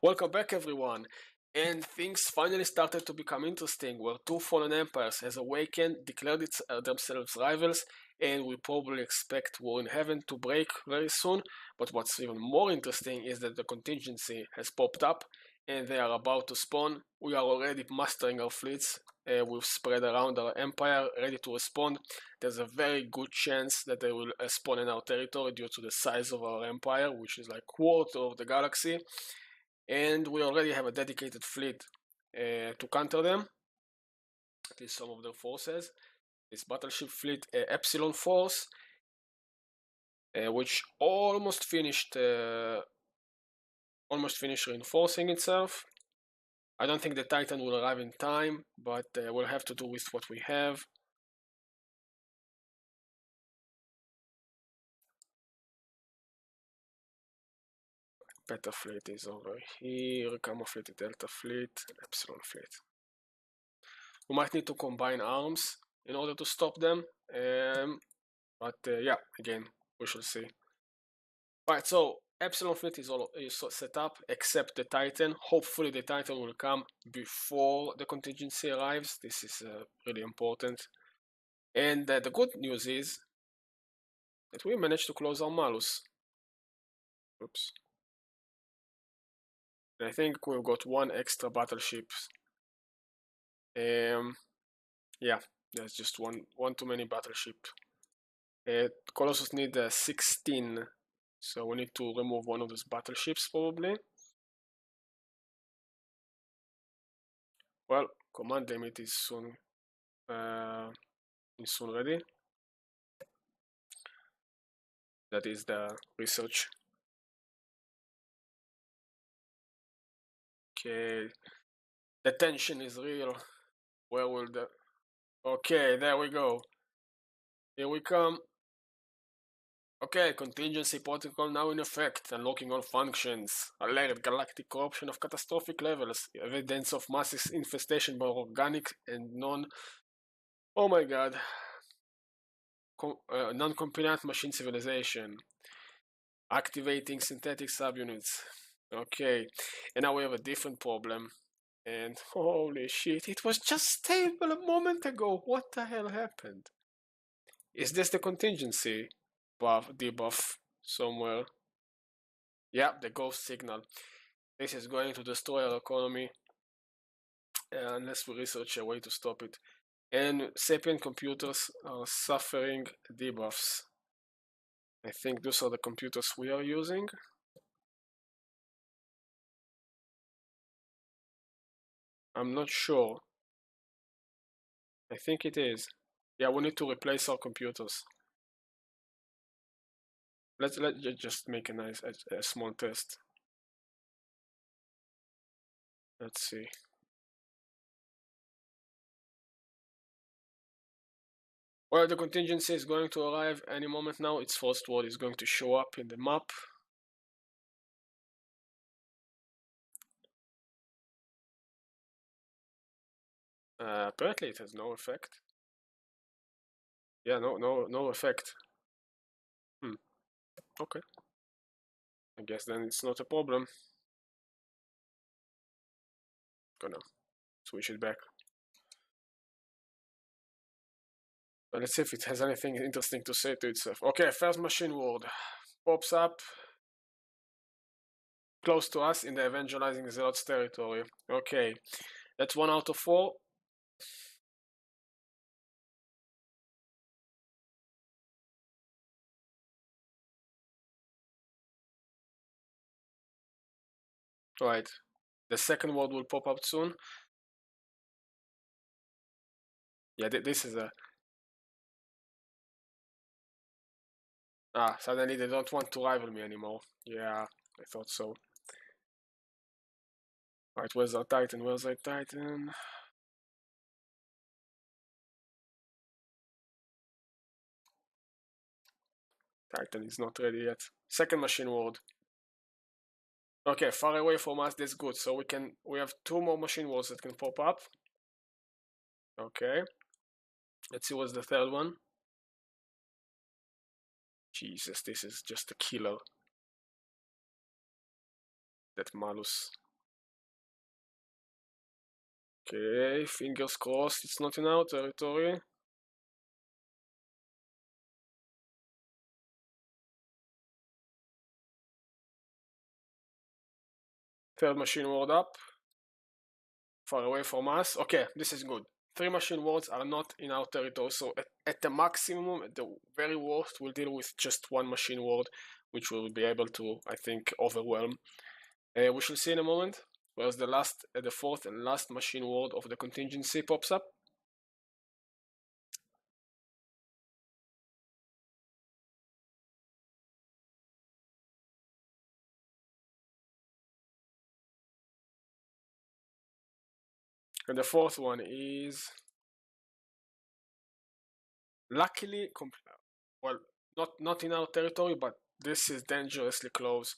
Welcome back, everyone. And things finally started to become interesting, where two fallen empires has awakened, declared themselves rivals, and we probably expect War in Heaven to break very soon. But what's even more interesting is that the contingency has popped up, and they are about to spawn. We are already mastering our fleets. We've spread around our empire, ready to respond. There's a very good chance that they will spawn in our territory due to the size of our empire, which is like quarter of the galaxy. And we already have a dedicated fleet to counter them. At least some of their forces. This battleship fleet, Epsilon Force, which almost finished reinforcing itself. I don't think the Titan will arrive in time, but we'll have to do with what we have. Beta fleet is over here, Gamma fleet, Delta fleet, Epsilon fleet. We might need to combine arms in order to stop them, but yeah, again, we shall see. Alright, so Epsilon fleet is set up, except the Titan. Hopefully the Titan will come before the contingency arrives. This is really important. And the good news is that we managed to close our Malus. Oops. And I think we've got one extra battleship. Yeah, there's just one too many battleship. Colossus need 16, so we need to remove one of those battleships probably. Well, command limit is soon ready. That is the research. Okay, the tension is real. Where will the... Okay, there we go. Here we come. Okay, contingency protocol now in effect. Unlocking all functions. Alert, galactic corruption of catastrophic levels. Evidence of mass infestation by organic and non... Oh my god. Non-compliant machine civilization. Activating synthetic subunits. Okay, and now we have a different problem. And holy shit, it was just stable a moment ago. What the hell happened? Is this the contingency debuff somewhere? Yeah, the ghost signal. This is going to destroy our economy unless we research a way to stop it. And sapient computers are suffering debuffs. I think those are the computers we are using. I'm not sure. I think it is. Yeah, we need to replace our computers. Let's just make a small test. Let's see. Well, the contingency is going to arrive any moment now. Its first word is going to show up in the map. Apparently it has no effect. Yeah, no effect. Okay. I guess then it's not a problem. Gonna switch it back. But let's see if it has anything interesting to say to itself. Okay, first machine word pops up close to us in the evangelizing zealots territory. Okay, that's 1 out of 4. Right, the second word will pop up soon. Yeah, this is a... suddenly they don't want to rival me anymore. Yeah, I thought so. Right, where's our Titan? Where's our Titan? Titan is not ready yet. Second machine ward. Okay, far away from us, that's good. So we have 2 more machine wards that can pop up. Okay. Let's see what's the third one. Jesus, this is just a killer. that malus. Okay, fingers crossed it's not in our territory. Third machine ward up. Far away from us. Okay, this is good. 3 machine wards are not in our territory, so at the maximum, at the very worst, we'll deal with just 1 machine ward, which will be able to, I think, overwhelm. We shall see in a moment. Whereas the fourth and last machine ward of the contingency pops up. And the fourth one is luckily, well, not in our territory, but this is dangerously close.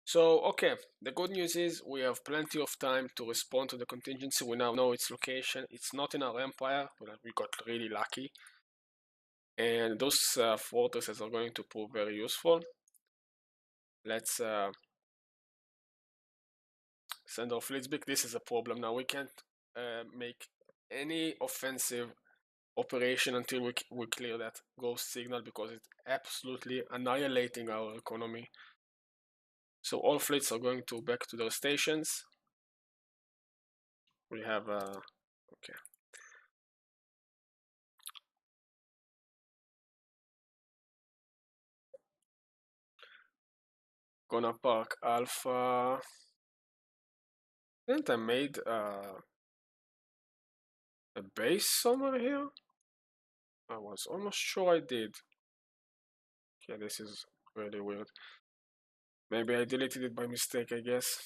So, okay, the good news is we have plenty of time to respond to the contingency. We now know its location. It's not in our empire, but we got really lucky. And those fortresses are going to prove very useful. Let's send our fleets back. This is a problem now. We can't make any offensive operation until we clear that ghost signal, because it's absolutely annihilating our economy. So all fleets are going to back to their stations. We have okay. Gonna park Alpha. Didn't I made a base somewhere here? I was almost sure I did. Okay, this is really weird. Maybe I deleted it by mistake, I guess.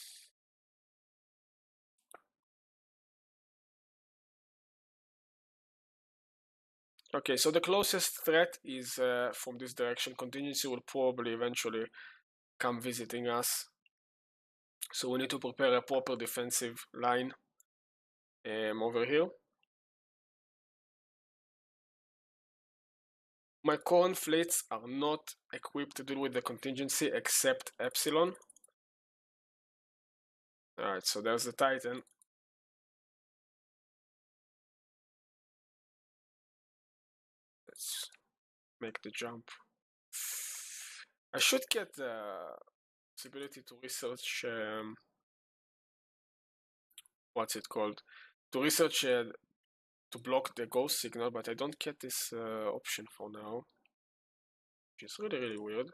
Okay, so the closest threat is from this direction. Contingency will probably eventually come visiting us. So we need to prepare a proper defensive line over here. My current fleets are not equipped to deal with the contingency except Epsilon. Alright, so there's the Titan. Let's make the jump. I should get the possibility to research what's it called? To research to block the ghost signal, but I don't get this option for now, which is really weird.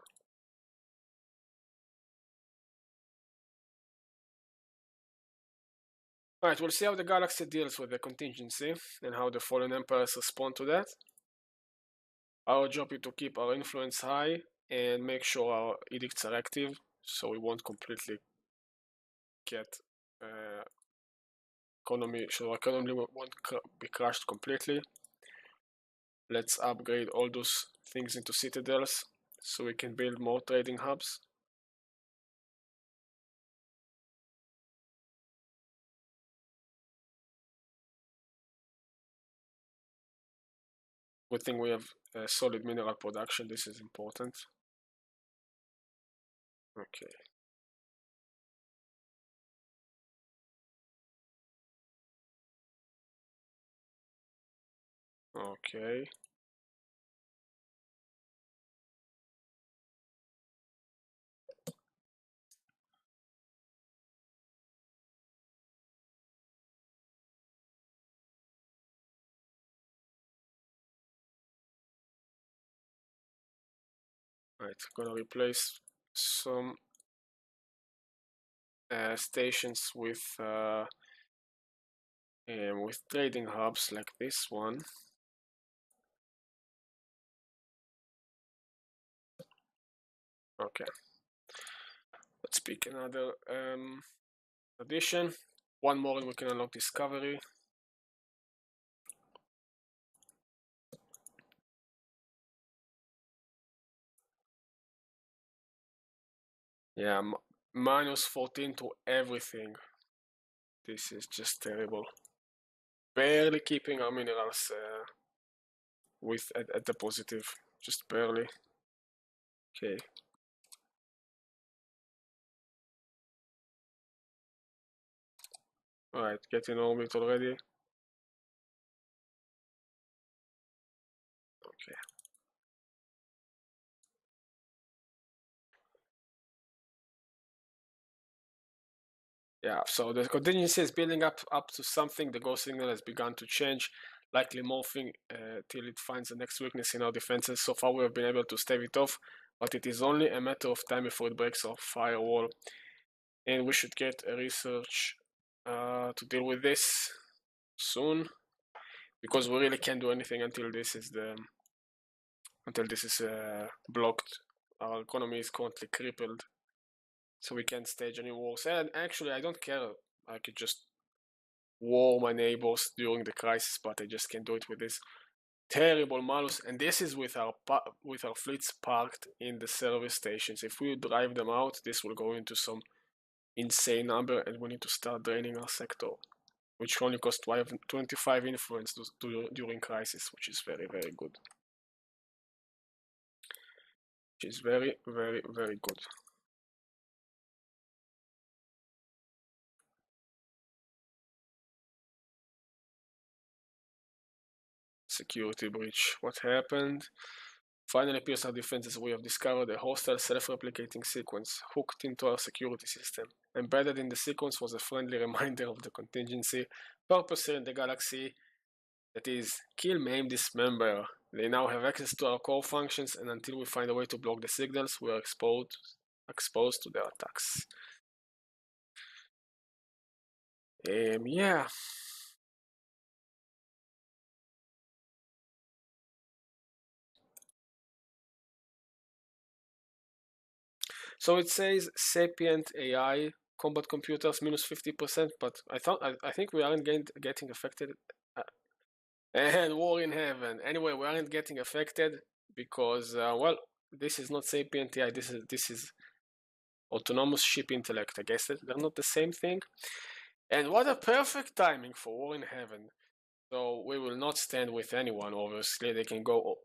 Alright, we'll see how the galaxy deals with the contingency and how the fallen empires respond to that. Our job is to keep our influence high and make sure our edicts are active, so we won't completely get economy, so our economy won't be crushed completely. Let's upgrade all those things into citadels so we can build more trading hubs. Good thing we have solid mineral production, this is important. Okay. Okay. Right, gonna replace some stations with trading hubs like this one. Okay. Let's pick another addition. One more and we can unlock discovery. Yeah, minus 14 to everything. This is just terrible. Barely keeping our minerals with at the positive, just barely. Okay. Alright, get in orbit already. Okay. Yeah, so the contingency is building up to something. The ghost signal has begun to change, likely morphing till it finds the next weakness in our defenses. So far we have been able to stave it off, but it is only a matter of time before it breaks our firewall. And we should get a research to deal with this soon, because we really can't do anything until this is blocked. Our economy is currently crippled, so we can't stage any wars. And actually, I don't care. I could just war my neighbors during the crisis, but I just can't do it with this terrible malus. And this is with our fleets parked in the service stations. If we drive them out, this will go into some insane number, and we need to start draining our sector, which only costs 25 influence during crisis, which is very, very good. Which is very, very, very good. Security breach. What happened? Finally appears our defenses. We have discovered a hostile self-replicating sequence hooked into our security system. Embedded in the sequence was a friendly reminder of the contingency purpose here in the galaxy. That is, kill, maim, dismember. They now have access to our core functions, and until we find a way to block the signals, we are exposed to their attacks. Yeah. So it says sapient AI combat computers minus 50%, but I think we aren't getting affected. And war in heaven. Anyway, we aren't getting affected because well, this is not sapient AI. This is autonomous ship intellect. I guess they're not the same thing. And what a perfect timing for war in heaven. So we will not stand with anyone. Obviously, they can go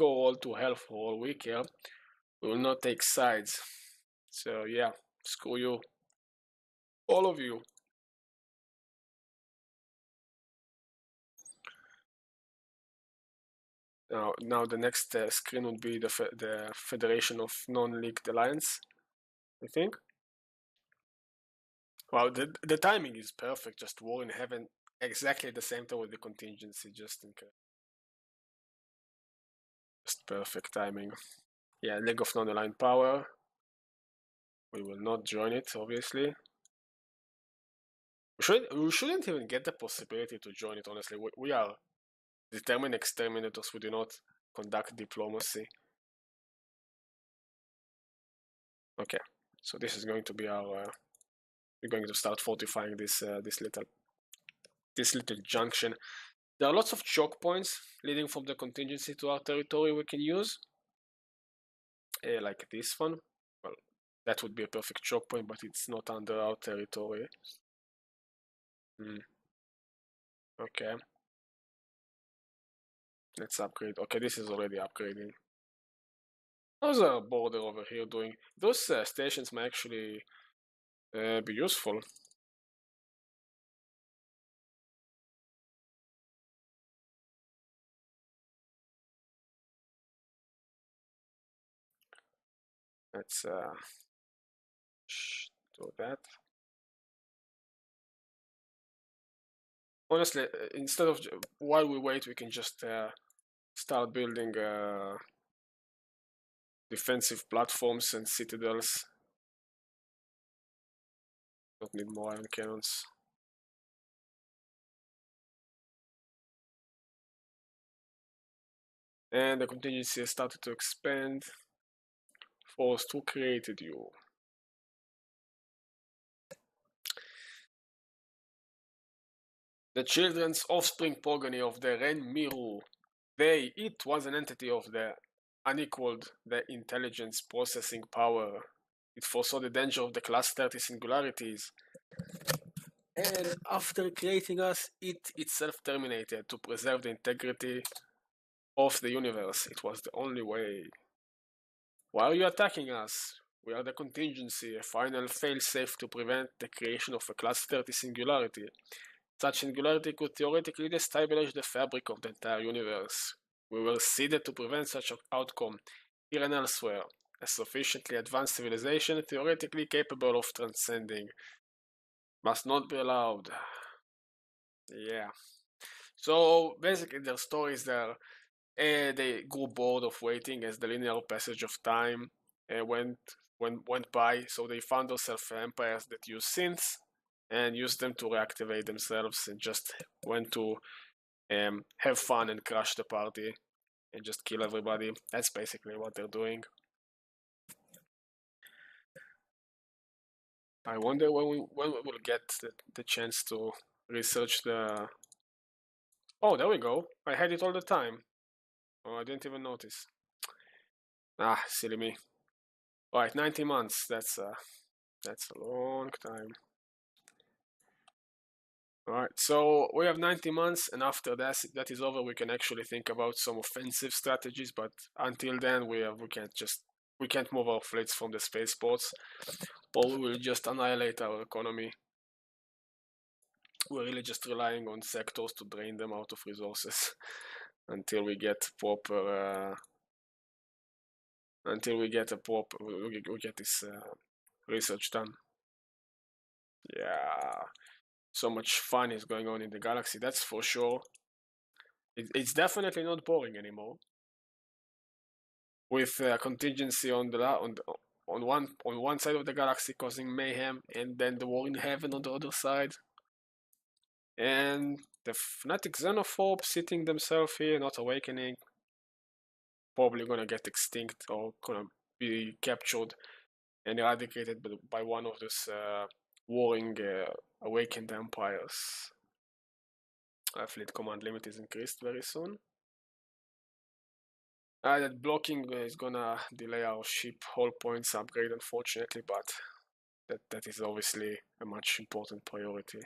all to hell for all we care. We will not take sides. So yeah, screw you, all of you. Now the next screen would be the Federation of Non-Leagued Alliance, I think. Wow, the timing is perfect. Just war in heaven, exactly the same time with the contingency, just perfect timing. Yeah, League of Non-Aligned Power. We will not join it, obviously. We shouldn't even get the possibility to join it, honestly. We are determined exterminators. We do not conduct diplomacy. Okay, so this is going to be our... we're going to start fortifying this little junction. There are lots of choke points leading from the contingency to our territory we can use. Like this one. Well, that would be a perfect choke point, but it's not under our territory. Okay. Let's upgrade. Okay, this is already upgrading. How's our border over here doing? Those stations may actually be useful. Let's do that. Honestly, instead of while we wait, we can just start building defensive platforms and citadels. Don't need more iron cannons. And the contingency has started to expand. Force, who created you? The children's offspring progeny of the Ren Miru. It was an entity of the unequaled the intelligence processing power. It foresaw the danger of the class 30 singularities. And after creating us, it itself terminated to preserve the integrity of the universe. It was the only way. Why are you attacking us? We are the contingency, a final failsafe to prevent the creation of a class 30 singularity. Such singularity could theoretically destabilize the fabric of the entire universe. We were seeded to prevent such an outcome, here and elsewhere. A sufficiently advanced civilization, theoretically capable of transcending, must not be allowed. Yeah. So basically, their story is there. They grew bored of waiting as the linear passage of time went by. So they found themselves empires that use synths and use them to reactivate themselves and just went to have fun and crash the party and just kill everybody. That's basically what they're doing. I wonder when we will get the chance to research the. Oh, there we go. I had it all the time. Oh, I didn't even notice. Ah, silly me. Alright, 90 months. That's a long time. Alright, so we have 90 months, and after that is over, we can actually think about some offensive strategies. But until then, we can't move our fleets from the spaceports, or we will just annihilate our economy. We're really just relying on sectors to drain them out of resources until we get proper. Until we get we get this research done. Yeah, so much fun is going on in the galaxy, that's for sure. It's definitely not boring anymore. With a contingency on one side of the galaxy causing mayhem, and then the war in heaven on the other side, and the fanatic xenophobe sitting themselves here, not awakening, probably gonna get extinct or gonna be captured and eradicated by one of those warring awakened empires. Fleet command limit is increased very soon. That blocking is gonna delay our ship hull points upgrade, unfortunately, but that is obviously a much important priority.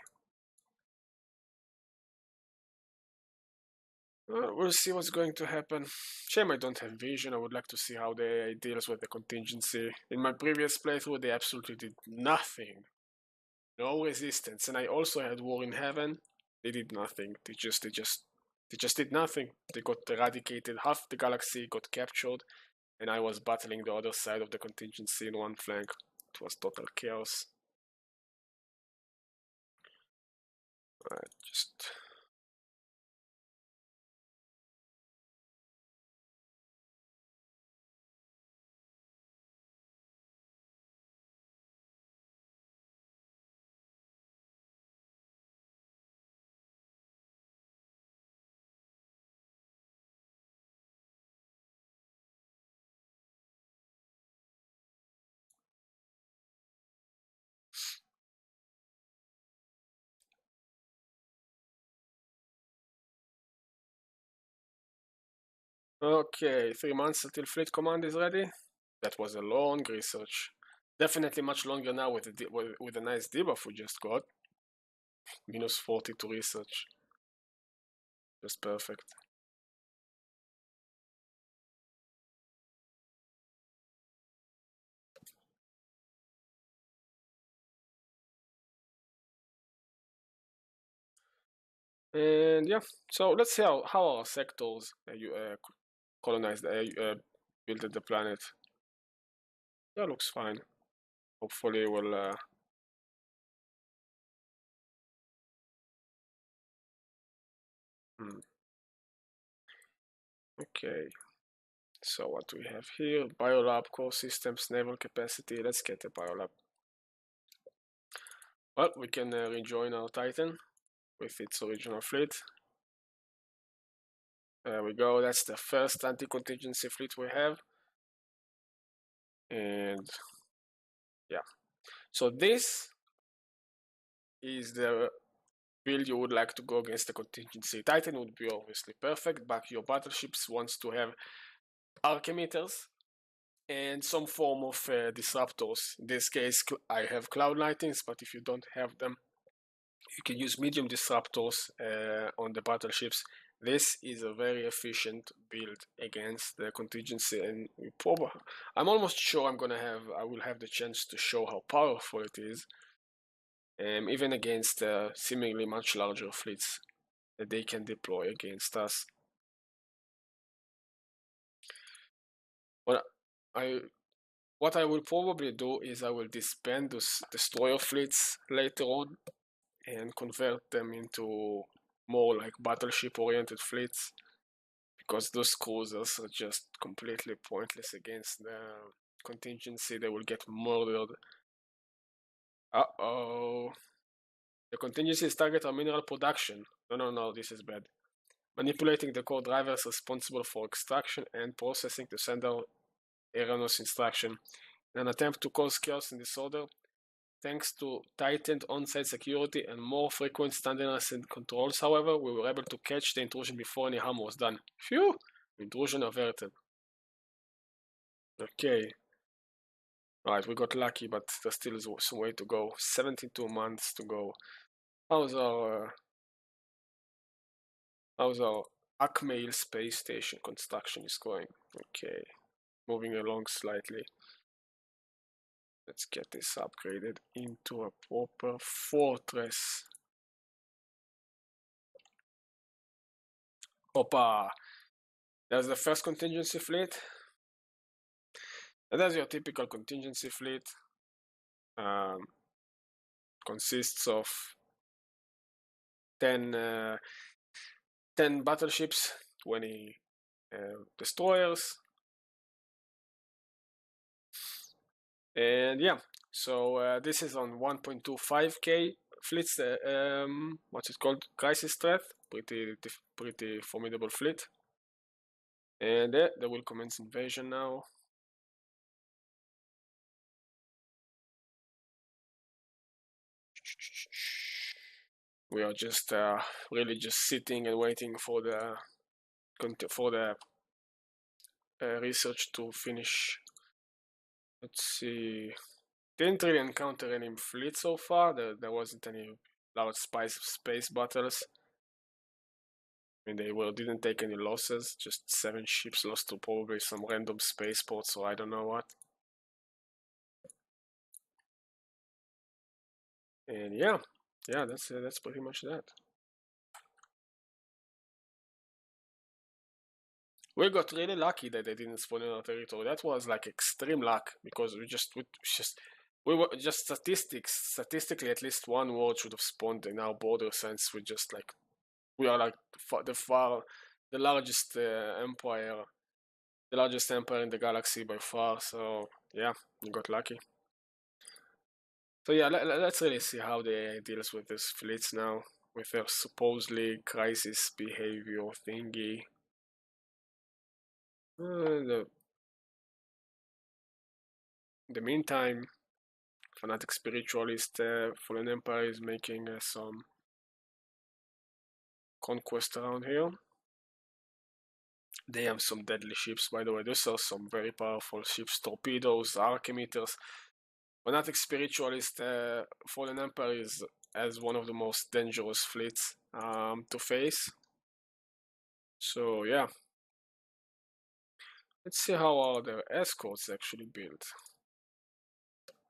We'll see what's going to happen. Shame I don't have vision. I would like to see how they deals with the contingency. In my previous playthrough, they absolutely did nothing. No resistance. And I also had War in Heaven. They did nothing. They just did nothing. They got eradicated. Half the galaxy got captured, and I was battling the other side of the contingency in one flank. It was total chaos. Alright, just. Okay, 3 months until fleet command is ready. That was a long research. Definitely much longer now with the nice debuff we just got. Minus 40 to research. Just perfect. And yeah, so let's see how our sectors colonized, built the planet. That looks fine. Hopefully we'll. Okay. So what do we have here? Biolab, core systems, naval capacity. Let's get a biolab. Well, we can rejoin our Titan with its original fleet. There we go. That's the first anti-contingency fleet we have. And yeah. So this is the build you would like to go against the contingency. Titan would be obviously perfect, but your battleships wants to have archimeters and some form of disruptors. In this case, I have cloud lightnings, but if you don't have them, you can use medium disruptors on the battleships This is a very efficient build against the contingency, and I'm almost sure I will have the chance to show how powerful it is, even against seemingly much larger fleets that they can deploy against us. What I will probably do is I will disband those destroyer fleets later on and convert them into more like battleship oriented fleets, because those cruisers are just completely pointless against the contingency. They will get murdered. Uh-oh. The contingency is target our mineral production. No, this is bad. Manipulating the core drivers responsible for extraction and processing to send out erroneous instruction in an attempt to cause chaos and disorder. Thanks to tightened on-site security and more frequent standardized controls, however, we were able to catch the intrusion before any harm was done. Phew! Intrusion averted. Okay. Alright, we got lucky, but there still is some way to go. 72 months to go. How's our Acmail space station construction is going? Okay. Moving along slightly. Let's get this upgraded into a proper fortress. Opa! There's the first contingency fleet. And that's your typical contingency fleet. Consists of 10 battleships, 20 destroyers. And yeah, so this is on 1.25k fleets. What's it called? Crisis threat. Pretty formidable fleet. And they will commence invasion now. We are just really just sitting and waiting for the research to finish. Let's see. Didn't really encounter any fleet so far. There wasn't any large space battles. I mean, didn't take any losses. Just 7 ships lost to probably some random spaceports or I don't know what. And yeah, that's pretty much that. We got really lucky that they didn't spawn in our territory. That was like extreme luck, because we were just statistically at least one world should have spawned in our border, since we are like the largest empire, the largest empire in the galaxy by far. So yeah, we got lucky. So yeah, let's really see how they deals with these fleets now, with their supposedly crisis behavior thingy. In the meantime, Fanatic Spiritualist Fallen Empire is making some conquest around here. They have some deadly ships, by the way. These are some very powerful ships, torpedoes, archimeters. Fanatic Spiritualist Fallen Empire is as one of the most dangerous fleets to face. So yeah, let's see how are their escorts actually built.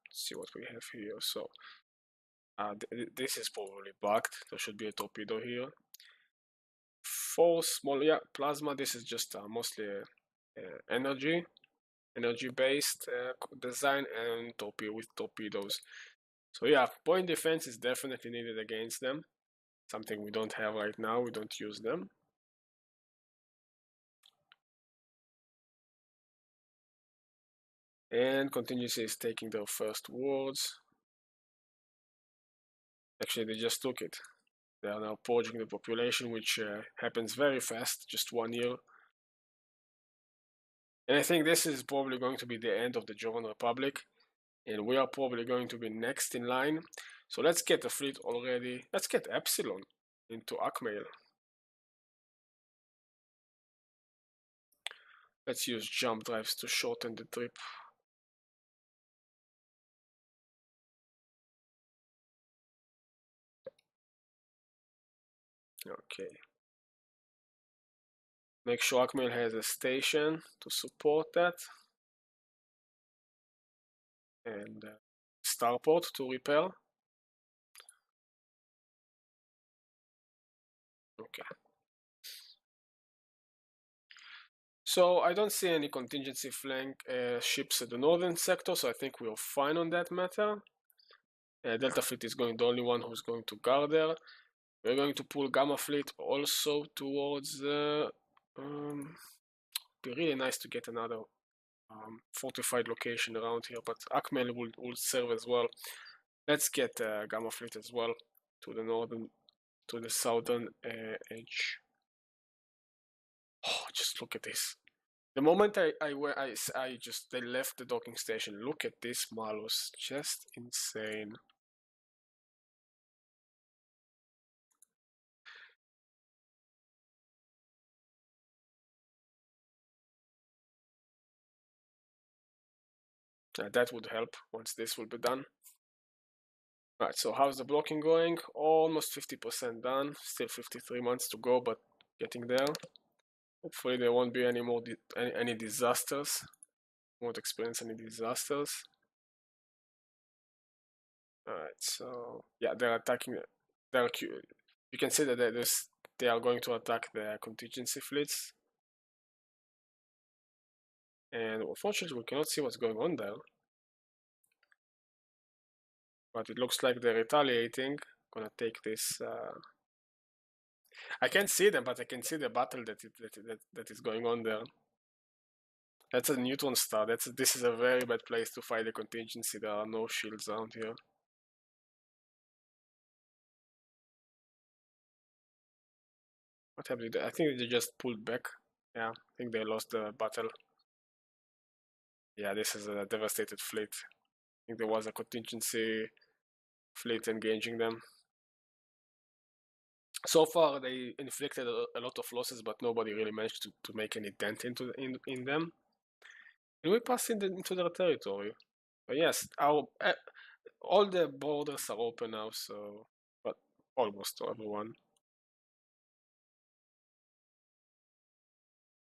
Let's see what we have here. So this is probably bugged. There should be a torpedo here. 4 small, yeah, plasma. This is just mostly energy based design, and with torpedoes. So yeah, point defense is definitely needed against them. Something we don't have right now. We don't use them. And contingency is taking their first wards. Actually, they just took it. They are now purging the population, which happens very fast, just 1 year. And I think this is probably going to be the end of the German Republic, and we are probably going to be next in line. So let's get the fleet already. Let's get Epsilon into Acmail. Let's use jump drives to shorten the trip. Okay. Make sure Akmail has a station to support that. And starport to repair. Okay. So I don't see any contingency flank ships at the northern sector, so I think we're fine on that matter. Delta Fleet is going the only one who's going to guard there. We're going to pull Gamma Fleet also towards be really nice to get another fortified location around here, but Akmel will serve as well. Let's get Gamma Fleet as well to the northern, to the southern edge. Oh, just look at this. The moment they left the docking station, look at this Malus, just insane. That would help once this will be done. Right, so how's the blocking going? Almost 50% done, still 53 months to go, but getting there. Hopefully there won't be any more any disasters. Won't experience any disasters. Alright, so yeah, they're attacking. You can see that they are going to attack the contingency fleets. And unfortunately we cannot see what's going on there. But it looks like they're retaliating. Gonna take this. I can't see them, but I can see the battle that is going on there. That's a neutron star. This is a very bad place to fight a contingency. There are no shields around here. What happened? I think they just pulled back. Yeah, I think they lost the battle. Yeah, this is a devastated fleet. I think there was a contingency fleet engaging them. So far, they inflicted a lot of losses, but nobody really managed to make any dent in them. And we passed into their territory. But yes, all the borders are open now, so but almost to everyone.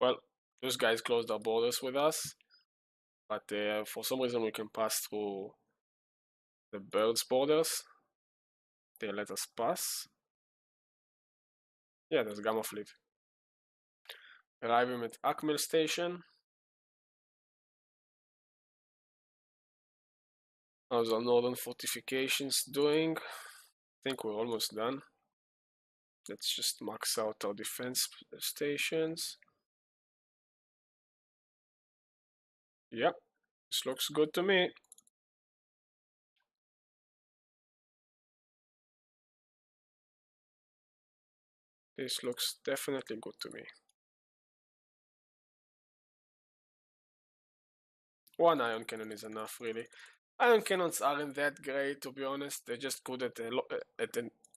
Well, those guys closed our borders with us, but for some reason we can pass through the birds' borders. They let us pass. Yeah, there's Gamma Fleet. Arriving at Akmel Station. How's our northern fortifications doing? I think we're almost done. Let's just max out our defense stations. Yep, this looks good to me. This looks definitely good to me. One ion cannon is enough, really. Ion cannons aren't that great, to be honest. They're just good at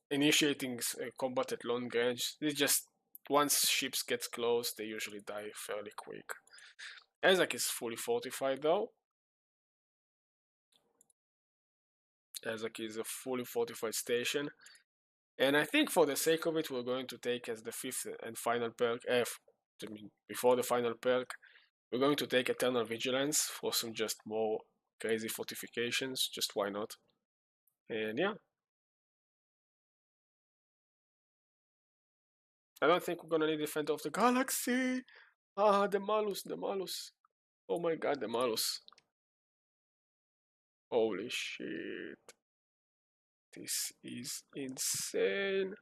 initiating combat at long range. They just, once ships get close, they usually die fairly quick. Ezak is fully fortified though. Ezak is a fully fortified station. And I think for the sake of it, we're going to take as the fifth and final perk, before the final perk, we're going to take Eternal Vigilance for some just more crazy fortifications. Just why not? And yeah. I don't think we're gonna need Defender of the Galaxy. Ah, the Malus. Oh my god, the Malus. Holy shit. This is insane.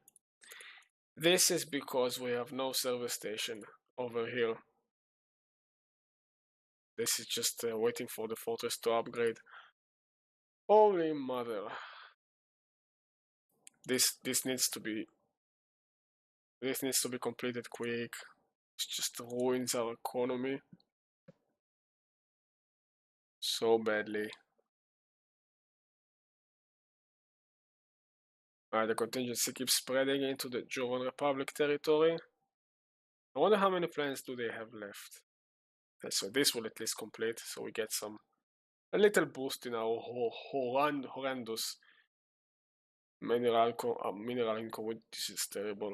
This is because we have no service station over here. This is just waiting for the fortress to upgrade. Holy mother. This needs to be completed quick. It just ruins our economy so badly. The contingency keeps spreading into the Jovan Republic territory. I wonder how many plans do they have left. Okay, so this will at least complete, so we get a little boost in our horrendous mineral income. This is terrible.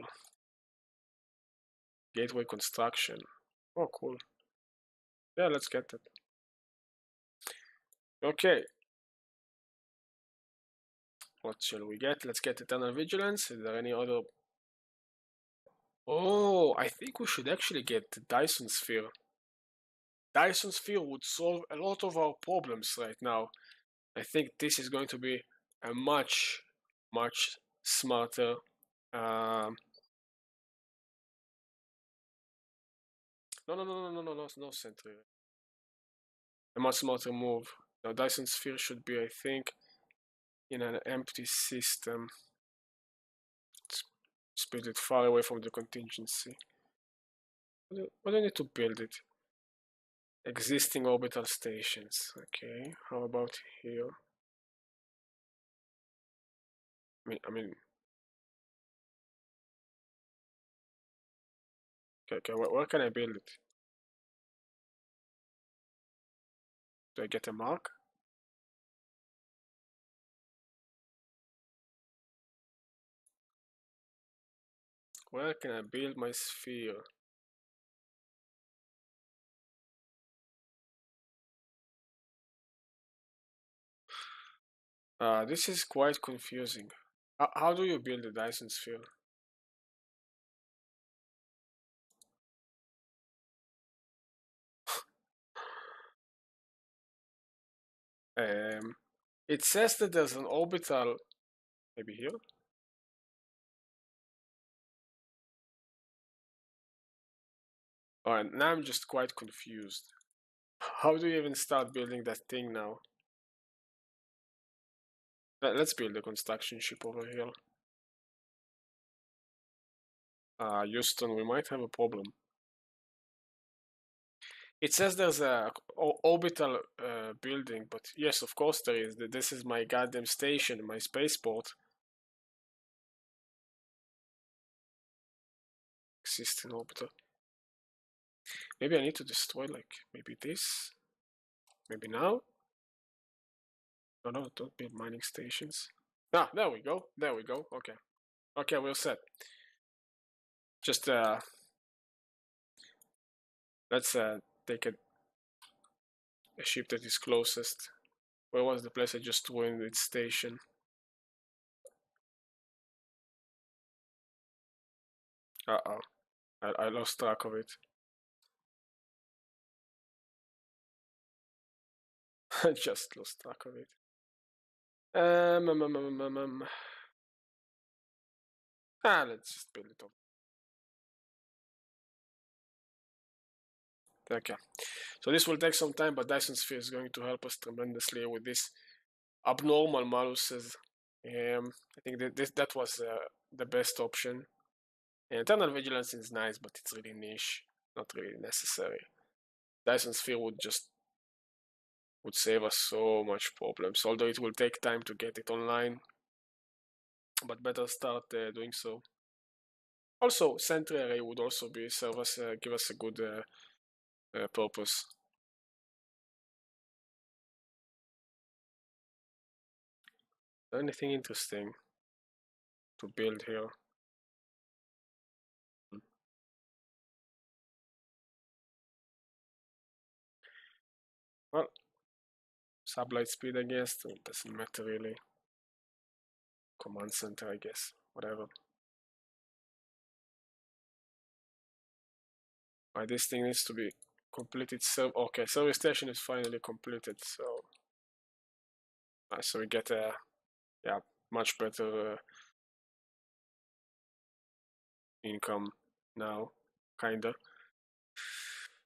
Gateway construction. Oh, cool. Yeah, let's get it. Okay. What shall we get? Let's get Eternal Vigilance. Is there any other? Oh, I think we should actually get the Dyson Sphere. Dyson Sphere would solve a lot of our problems right now. I think this is going to be a much smarter no sentry. A much smarter move. Now Dyson Sphere should be, I think, in an empty system. Let's build it far away from the contingency. What do I need to build it? Existing orbital stations. Okay, how about here? I mean. Okay, where can I build it? Do I get a mark? Where can I build my sphere? This is quite confusing. How do you build a Dyson sphere? It says that there's an orbital, maybe here? Alright, now I'm just quite confused. How do you even start building that thing now? Let's build a construction ship over here. Houston, we might have a problem. It says there's a orbital building, but yes, of course there is. This is my goddamn station, my spaceport. Existing orbital. Maybe I need to destroy, like, maybe this? Maybe now? No, don't build mining stations. Ah, there we go. There we go. Okay. Okay, we're set. Just, let's take a ship that is closest. Where was the place I just ruined its station? Uh-oh. I lost track of it. I just lost track of it. Let's just build it up. Okay. So this will take some time, but Dyson Sphere is going to help us tremendously with this abnormal maluses. I think that was the best option. And Eternal Vigilance is nice, but it's really niche, not really necessary. Dyson Sphere would save us so much problems, although it will take time to get it online. But better start doing so. Also, Sentry Array would also give us a good purpose. Anything interesting to build here? Well, sublight speed, I guess. It doesn't matter really. Command center, I guess. Whatever. Right, this thing needs to be completed. Okay, service station is finally completed. So we get a much better income now, kinda.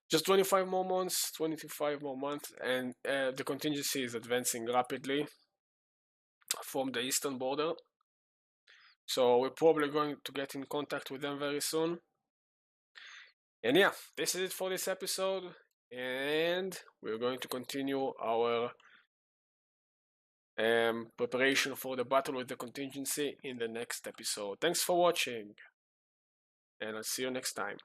Just 25 more months, 25 more months, and the contingency is advancing rapidly from the eastern border. So we're probably going to get in contact with them very soon. And yeah, this is it for this episode, and we're going to continue our preparation for the battle with the contingency in the next episode. Thanks for watching, and I'll see you next time.